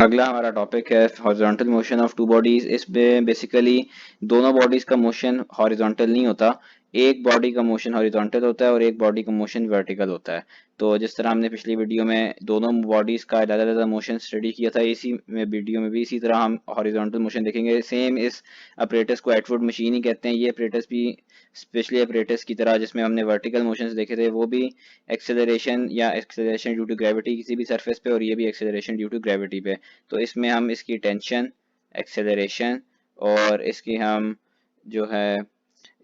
अगला हमारा टॉपिक है horizontal motion of two bodies. इसमें बेसिकली दोनों बॉडीज का मोशन हॉरिजॉन्टल नहीं होता, एक बॉडी का मोशन हॉरिजॉन्टल होता है और एक बॉडी का मोशन वर्टिकल होता है। तो जिस तरह हमने पिछली वीडियो में दोनों बॉडीज का अलग अलग मोशन स्टडी किया था, इसी में वीडियो में भी इसी तरह हम हॉरिजॉन्टल मोशन देखेंगे। सेम इस अपरेटस को एटवुड मशीन ही कहते हैं। ये अपरेटस भी स्पेशली अपरेटस की तरह जिसमें हमने वर्टिकल मोशंस देखे थे, वो भी एक्सेलरेशन या एक्सेलरेशन ड्यू टू ग्रेविटी किसी भी सरफेस पे, और ये भी एक्सेलरेशन ड्यू टू ग्रेविटी पे। तो इसमें हम इसकी टेंशन, एक्सेलरेशन और इसकी हम जो है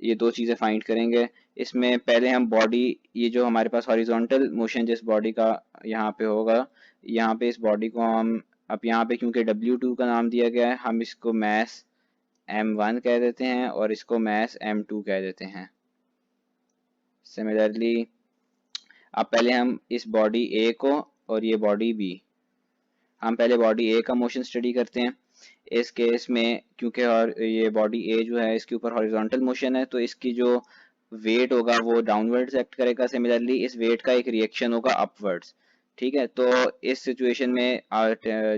ये दो चीज़ें फाइंड करेंगे। इसमें पहले हम बॉडी, ये जो हमारे पास हॉरिजॉन्टल मोशन जिस बॉडी का यहाँ पे होगा, यहाँ पे इस बॉडी को हम अब यहाँ पे क्योंकि W2 का नाम दिया गया है, हम इसको मैस M1 कह देते हैं और इसको मैस M2 कह देते हैं। सिमिलरली अब पहले हम इस बॉडी ए को और ये बॉडी बी, हम पहले बॉडी ए का मोशन स्टडी करते हैं। इस केस में क्योंकि और ये बॉडी ए जो है इसके ऊपर हॉरिजॉन्टल मोशन है, तो इसकी जो वेट होगा वो डाउनवर्ड्स एक्ट करेगा। सिमिलरली इस वेट का एक रिएक्शन होगा अपवर्ड्स। ठीक है, तो इस सिचुएशन में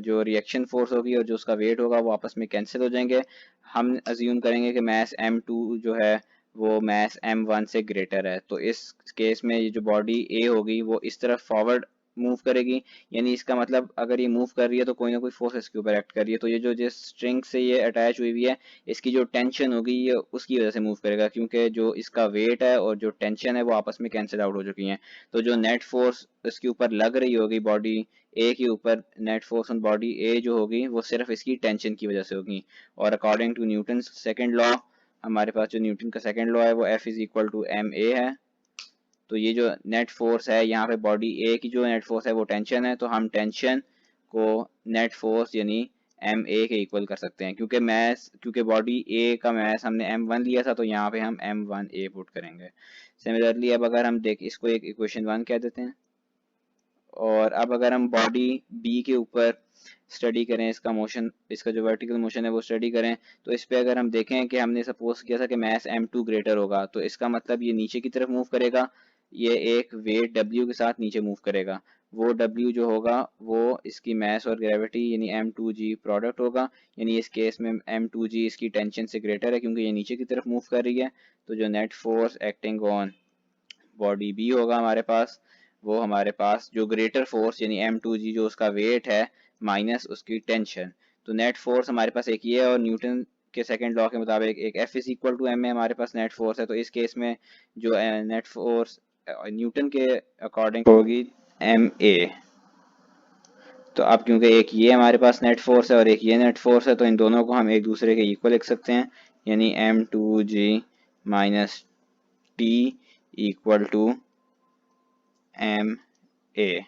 जो रिएक्शन फोर्स होगी और जो उसका वेट होगा वो आपस में कैंसिल हो जाएंगे। हम अज्यूम करेंगे कि मैस M2 जो है वो मैस M1 से ग्रेटर है। तो इस केस में ये जो बॉडी ए होगी वो इस तरफ फॉरवर्ड मूव करेगी, यानी इसका मतलब अगर ये मूव कर रही है तो कोई ना कोई फोर्स इसके ऊपर एक्ट कर रही है। तो ये जो जिस स्ट्रिंग से ये अटैच हुई हुई है, इसकी जो टेंशन होगी ये उसकी वजह से मूव करेगा, क्योंकि जो इसका वेट है और जो टेंशन है वो आपस में कैंसिल आउट हो चुकी हैं। तो जो नेट फोर्स इसके ऊपर लग रही होगी बॉडी ए के ऊपर, नेट फोर्स ऑन बॉडी ए जो होगी वो सिर्फ इसकी टेंशन की वजह से होगी। और according to Newton second law, हमारे पास जो न्यूटन का सेकेंड लॉ है वो F is equal to M A है। तो ये जो नेट फोर्स है यहाँ पे बॉडी ए की जो नेट फोर्स है वो टेंशन है, तो हम टेंशन को नेट फोर्स यानी एम ए के इक्वल कर सकते हैं। क्योंकि बॉडी ए का मैस हमने M1 लिया था, तो यहाँ पे हम M1A पुट करेंगे। सिमिलरली अब अगर हम देख इसको एक इक्वेशन 1 कह देते हैं, और अब अगर हम बॉडी बी के ऊपर स्टडी करें, इसका मोशन, इसका जो वर्टिकल मोशन है वो स्टडी करें, तो इस पे अगर हम देखें कि हमने सपोज किया था कि मैस M2 ग्रेटर होगा, तो इसका मतलब ये नीचे की तरफ मूव करेगा, ये एक वेट W के साथ नीचे मूव करेगा। वो W जो होगा वो इसकी मैस और ग्रेविटी यानी M2G प्रोडक्ट होगा, यानी इस केस में M2G इसकी टेंशन से ग्रेटर है क्योंकि ये नीचे की तरफ मूव कर रही है। तो जो net force acting on body B होगा हमारे पास, वो हमारे पास जो ग्रेटर फोर्स यानी M2G जो उसका वेट है माइनस उसकी टेंशन। तो नेट फोर्स हमारे पास एक ये है, और न्यूटन के सेकंड लॉ के मुताबिक एक F is equal to M में हमारे पास नेट फोर्स है। तो इस केस में जो नेट फोर्स न्यूटन के अकॉर्डिंग होगी एम ए। तो अब क्योंकि एक ये हमारे पास नेट फोर्स है और एक ये नेट फोर्स है, तो इन दोनों को हम एक दूसरे के इक्वल लिख सकते हैं, यानी M2G minus T equal to M A.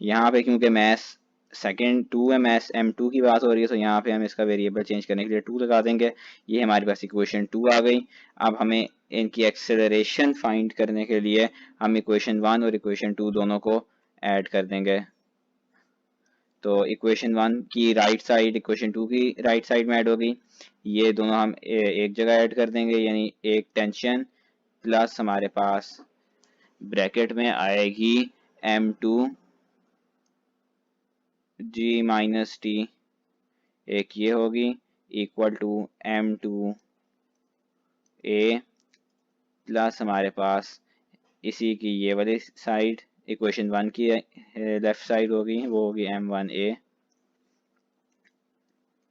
यहाँ पे क्योंकि मैस सेकेंड 2 है, मैस M2 की बात हो रही है, तो यहाँ पे हम इसका वेरिएबल चेंज करने के लिए 2 लगा देंगे। ये हमारे पास इक्वेशन 2 आ गई। अब हमें इनकी एक्सेलरेशन फाइंड करने के लिए हम इक्वेशन 1 और इक्वेशन 2 दोनों को ऐड कर देंगे। तो इक्वेशन 1 की राइट साइड इक्वेशन 2 की राइट साइड में ऐड होगी, ये दोनों हम एक जगह ऐड कर देंगे, यानी एक टेंशन प्लस हमारे पास ब्रैकेट में आएगी M2G माइनस टी, एक ये होगी इक्वल टू M2A प्लस हमारे पास इसी की ये वाली साइड इक्वेशन 1 की लेफ्ट साइड होगी, वो होगी M1A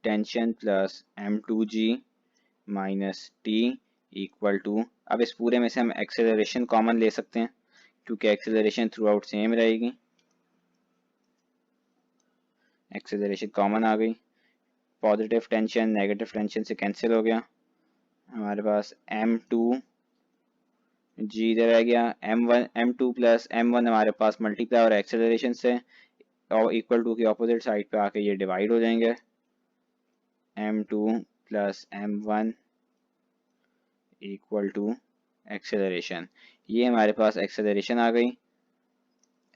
tension plus M2G minus T equal to, अब इस पूरे में से हम एक्सेलरेशन कॉमन ले सकते हैं क्योंकि एक्सेलरेशन थ्रू आउट सेम रहेगी। एक्सेलरेशन कॉमन आ गई, पॉजिटिव टेंशन नेगेटिव टेंशन से कैंसिल हो गया, हमारे पास M2G इधर आ गया, M2 प्लस M1 हमारे पास मल्टीप्लाई और एक्सेलरेशन से और इक्वल टू की अपोजिट साइड पे आके ये डिवाइड हो जाएंगे, M2 plus M1 equal to acceleration. ये हमारे पास एक्सेलरेशन आ गई।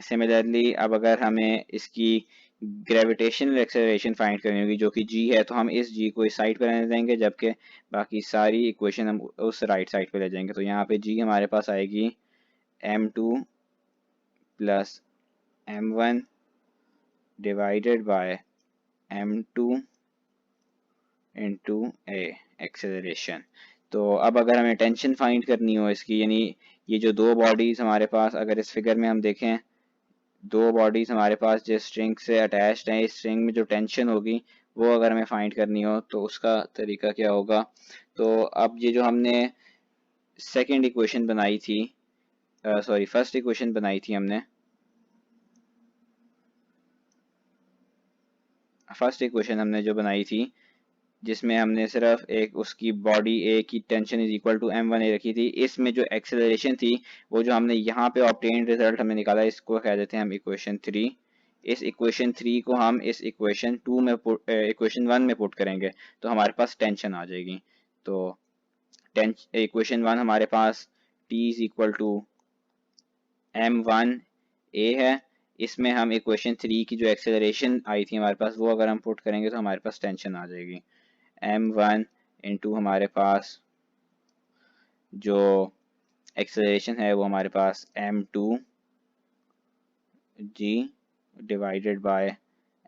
सिमिलरली अब अगर हमें इसकी ग्रेविटेशनल एक्सेलरेशन फाइंड करनी होगी जो कि g है, तो हम इस g को इस साइड पर रहने देंगे, जबकि बाकी सारी इक्वेशन हम उस राइट साइड पे ले जाएंगे। तो यहाँ पे g हमारे पास आएगी M2 plus M1 divided by m2 into A acceleration. तो अब अगर हमें टेंशन फाइंड करनी हो इसकी, यानी ये जो दो बॉडीज हमारे पास, अगर इस फिगर में हम देखें, दो बॉडीज हमारे पास जिस स्ट्रिंग से अटैच्ड हैं, इस स्ट्रिंग में जो टेंशन होगी वो अगर हमें फाइंड करनी हो तो उसका तरीका क्या होगा। तो अब ये जो हमने सेकेंड इक्वेशन बनाई थी, सॉरी फर्स्ट इक्वेशन बनाई थी हमने, फर्स्ट इक्वेशन हमने जो बनाई थी जिसमें हमने सिर्फ एक उसकी बॉडी ए की tension is equal to m1 A रखी थी, इसमें जो एक्सेलरेशन थी वो जो हमने यहाँ पे ऑब्टेन्ड रिजल्ट हमने निकाला, इसको कह देते हैं हम इक्वेशन 3। इस इक्वेशन 3 को हम इस इक्वेशन 2 में इक्वेशन 1 में पुट करेंगे तो हमारे पास टेंशन आ जाएगी। तो इक्वेशन 1 हमारे पास t is equal to m1 a है, इसमें हम इक्वेशन 3 की जो एक्सेलरेशन आई थी हमारे पास वो अगर हम पुट करेंगे तो हमारे पास टेंशन आ जाएगी। m1 इंटू हमारे पास जो एक्सेलरेशन है वो हमारे पास m2 g divided by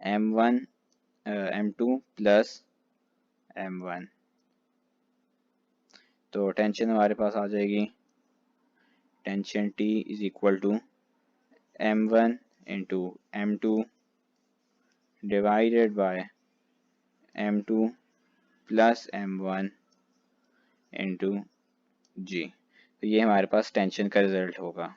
m1 m2 plus m1। तो टेंशन हमारे पास आ जाएगी, tension t is equal to m1 into m2 divided by m2 plus m1 into G. तो ये हमारे पास टेंशन का रिजल्ट होगा।